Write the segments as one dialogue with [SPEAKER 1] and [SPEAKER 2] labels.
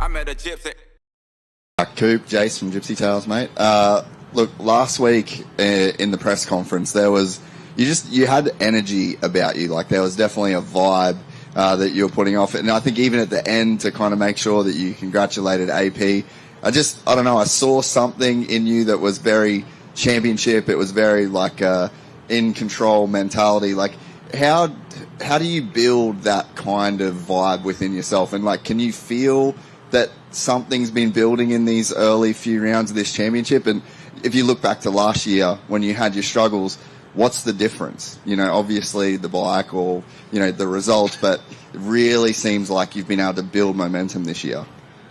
[SPEAKER 1] I met a gypsy.
[SPEAKER 2] Coop, Jace from Gypsy Tales, mate. Look, last week in the press conference, you had energy about you. Like, there was definitely a vibe that you were putting off. And I think even at the end, to kind of make sure that you congratulated AP, I don't know, I saw something in you that was very championship. It was very like in control mentality. Like, how do you build that kind of vibe within yourself? And like, can you feel that something's been building in these early few rounds of this championship? And if you look back to last year when you had your struggles, what's the difference? You know, obviously the bike or, you know, the results, but it really seems like you've been able to build momentum this year.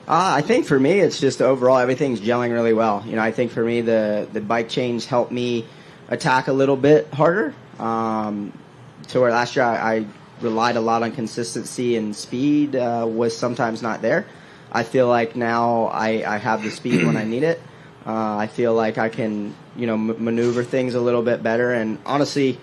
[SPEAKER 3] I think for me, it's just overall everything's gelling really well. You know, I think for me, the bike change helped me attack a little bit harder. To where last year I relied a lot on consistency, and speed was sometimes not there. I feel like now I have the speed when I need it. I feel like I can, you know, maneuver things a little bit better. And honestly,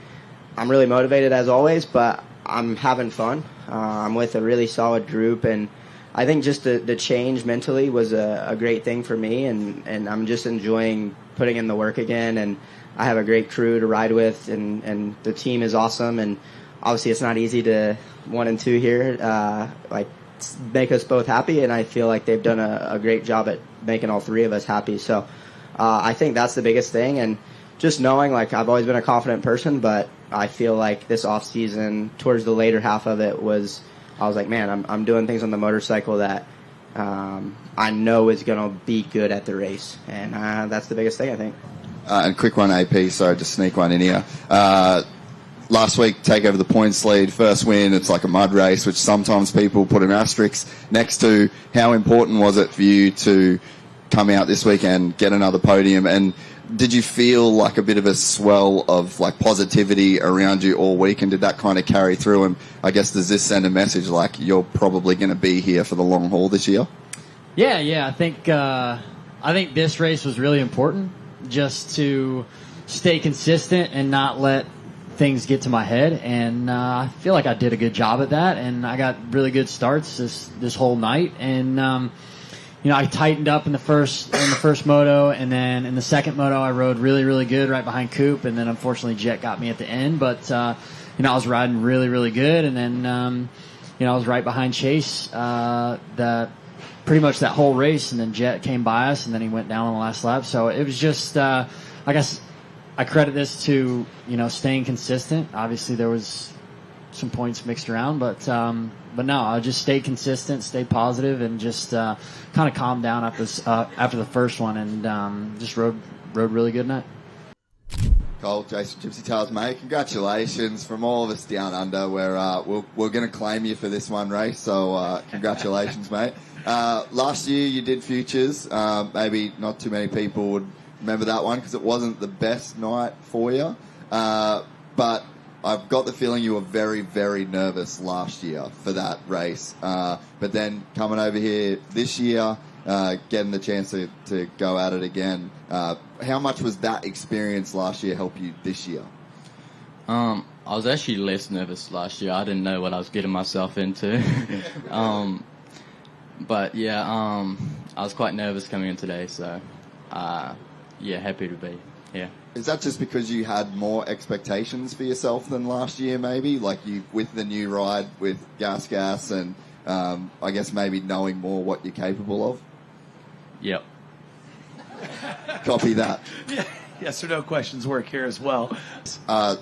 [SPEAKER 3] I'm really motivated as always, but I'm having fun. I'm with a really solid group, and I think just the change mentally was a great thing for me, and I'm just enjoying putting in the work again. And I have a great crew to ride with, and the team is awesome. And obviously it's not easy to 1 and 2 here, make us both happy, and I feel like they've done a great job at making all three of us happy. So I think that's the biggest thing, and just knowing, like, I've always been a confident person, but I feel like this off season, towards the later half of it, I was like, man, I'm doing things on the motorcycle that I know is going to be good at the race, and that's the biggest thing, I think.
[SPEAKER 2] And quick one, AP, sorry, just sneak one in here. Last week, take over the points lead, first win. It's like a mud race, which sometimes people put an asterisk next to. How important was it for you to come out this weekend, get another podium? And did you feel like a bit of a swell of like positivity around you all week? And did that kind of carry through? And I guess, does this send a message like you're probably going to be here for the long haul this year?
[SPEAKER 4] Yeah. I think this race was really important, just to stay consistent and not let things get to my head, and I feel like I did a good job at that, and I got really good starts this whole night, and I tightened up in the first moto, and then in the second moto I rode really, really good right behind Coop, and then unfortunately Jet got me at the end, but I was riding really, really good, and then I was right behind Chase pretty much that whole race, and then Jet came by us, and then he went down on the last lap. So it was just I guess I credit this to, staying consistent. Obviously, there was some points mixed around, but no, I just stayed consistent, stayed positive, and just kind of calmed down after the first one, and just rode really good night.
[SPEAKER 2] Cole, Jason, Gypsy Tales, mate, congratulations from all of us down under. We're going to claim you for this one race, so congratulations, mate. Last year you did Futures. Maybe not too many people would remember that one because it wasn't the best night for you. But I've got the feeling you were very, very nervous last year for that race. But then coming over here this year, getting the chance to go at it again, how much was that experience last year help you this year?
[SPEAKER 5] I was actually less nervous last year. I didn't know what I was getting myself into. But yeah, I was quite nervous coming in today, so happy to be here.
[SPEAKER 2] Is that just because you had more expectations for yourself than last year, maybe? Like, you with the new ride with Gas, and I guess maybe knowing more what you're capable of?
[SPEAKER 5] Yep.
[SPEAKER 2] Copy that.
[SPEAKER 6] Yes or no questions work here as well.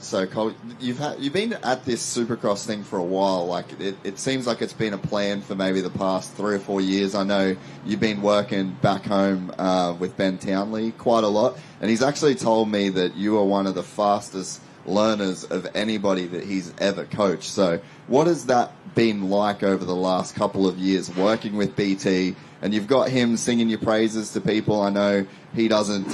[SPEAKER 2] So, Cole, you've been at this Supercross thing for a while. Like, it seems like it's been a plan for maybe the past 3 or 4 years. I know you've been working back home with Ben Townley quite a lot, and he's actually told me that you are one of the fastest learners of anybody that he's ever coached. So what has that been like over the last couple of years working with BT? And you've got him singing your praises to people. I know he doesn't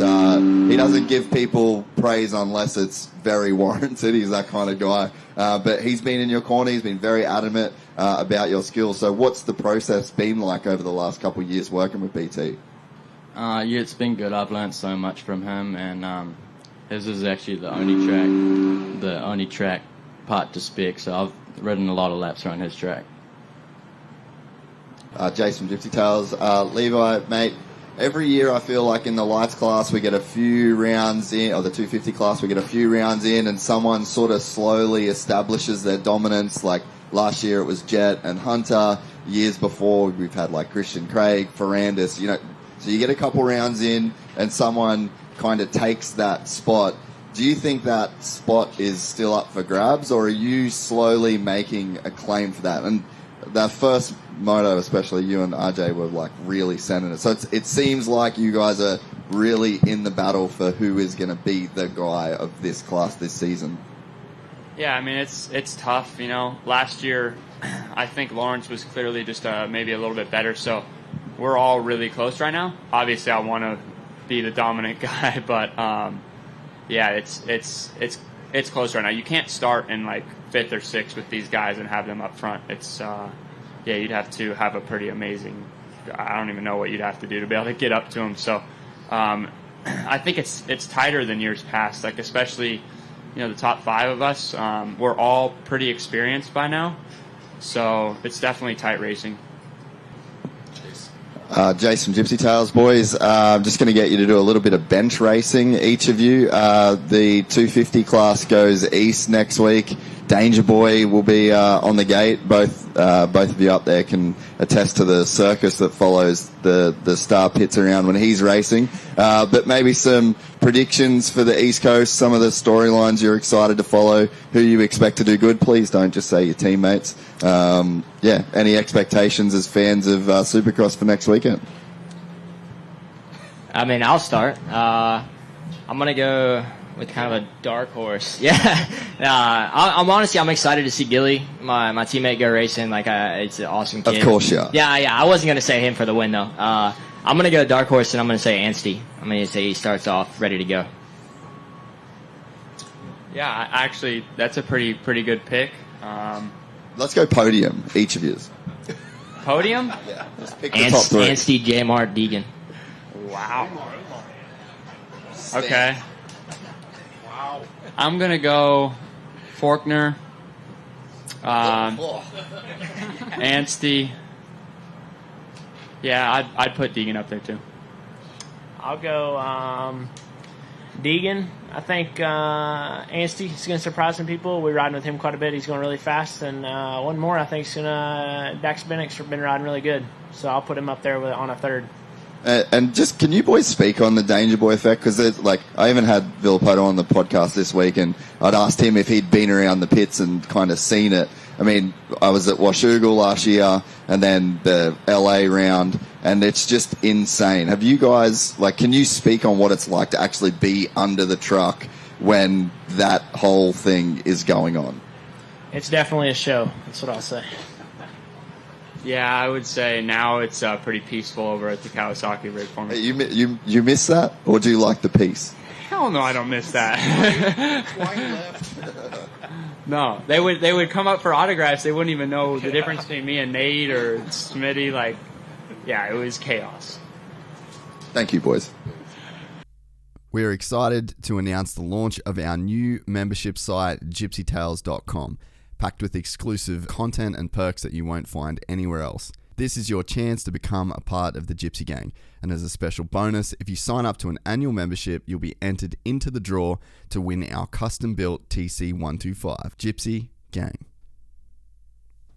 [SPEAKER 2] give people praise unless it's very warranted. He's that kind of guy. But he's been in your corner. He's been very adamant about your skills. So what's the process been like over the last couple of years working with BT?
[SPEAKER 5] It's been good. I've learned so much from him, and his is actually the only track part to spec. So I've ridden a lot of laps around his track.
[SPEAKER 2] Jace from Gypsy Tales. Levi, mate, every year I feel like in the lights class we get a few rounds in, or the 250 class we get a few rounds in, and someone sort of slowly establishes their dominance. Like last year it was Jet and Hunter. Years before we've had like Christian Craig, Ferrandis, so you get a couple rounds in and someone kind of takes that spot. Do you think that spot is still up for grabs, or are you slowly making a claim for that? And that first moto, especially you and RJ were like really sending it. So it seems like you guys are really in the battle for who is going to be the guy of this class this season.
[SPEAKER 1] Yeah, I mean, it's tough, Last year, I think Lawrence was clearly just maybe a little bit better, so we're all really close right now. Obviously, I want to be the dominant guy, but yeah, it's close right now. You can't start in like 5th or 6th with these guys and have them up front. It's you'd have to have a pretty amazing. I don't even know what you'd have to do to be able to get up to them. So I think it's tighter than years past. Like especially, the top 5 of us, we're all pretty experienced by now. So it's definitely tight racing.
[SPEAKER 2] Jace from Gypsy Tales, boys. I'm just going to get you to do a little bit of bench racing, each of you. The 250 class goes east next week. Danger Boy will be on the gate. Both of you up there can attest to the circus that follows the star pits around when he's racing. But maybe some predictions for the East Coast, some of the storylines you're excited to follow, who you expect to do good. Please don't just say your teammates. Any expectations as fans of Supercross for next weekend?
[SPEAKER 7] I mean, I'll start. I'm going to go with kind of a dark horse. Yeah. I'm excited to see Gilly, my teammate, go racing. It's an awesome kid.
[SPEAKER 2] Of course, yeah.
[SPEAKER 7] Yeah. I wasn't going to say him for the win, though. I'm going to go dark horse, and I'm going to say Ansty. I'm going to say he starts off ready to go.
[SPEAKER 1] Yeah, actually, that's a pretty good pick.
[SPEAKER 2] Let's go podium, each of you.
[SPEAKER 1] Podium?
[SPEAKER 2] Yeah. Let's pick the top 3.
[SPEAKER 7] Ansty, J-Mart, Deegan.
[SPEAKER 1] Wow. Okay. Wow. I'm going to go Faulkner, Ansty. Yeah, I'd put Deegan up there too.
[SPEAKER 8] I'll go Deegan. I think Ansty is going to surprise some people. We're riding with him quite a bit. He's going really fast. And one more, I think, is going to Dax Bennick's been riding really good. So I'll put him up there on a 3rd.
[SPEAKER 2] And just, can you boys speak on the Danger Boy effect? Because I even had Villapoto on the podcast this week, and I'd asked him if he'd been around the pits and kind of seen it. I mean, I was at Washougal last year, and then the LA round, and it's just insane. Have you guys, can you speak on what it's like to actually be under the truck when that whole thing is going on?
[SPEAKER 8] It's definitely a show. That's what I'll say.
[SPEAKER 1] Yeah, I would say now it's pretty peaceful over at the Kawasaki rig for me.
[SPEAKER 2] You miss that, or do you like the peace?
[SPEAKER 1] Hell no, I don't miss that. No, they would come up for autographs. They wouldn't even know the difference between me and Nate or Smitty. It was chaos.
[SPEAKER 2] Thank you, boys.
[SPEAKER 9] We're excited to announce the launch of our new membership site, gypsytales.com, packed with exclusive content and perks that you won't find anywhere else. This is your chance to become a part of the Gypsy Gang. And as a special bonus, if you sign up to an annual membership, you'll be entered into the draw to win our custom-built TC125. Gypsy Gang.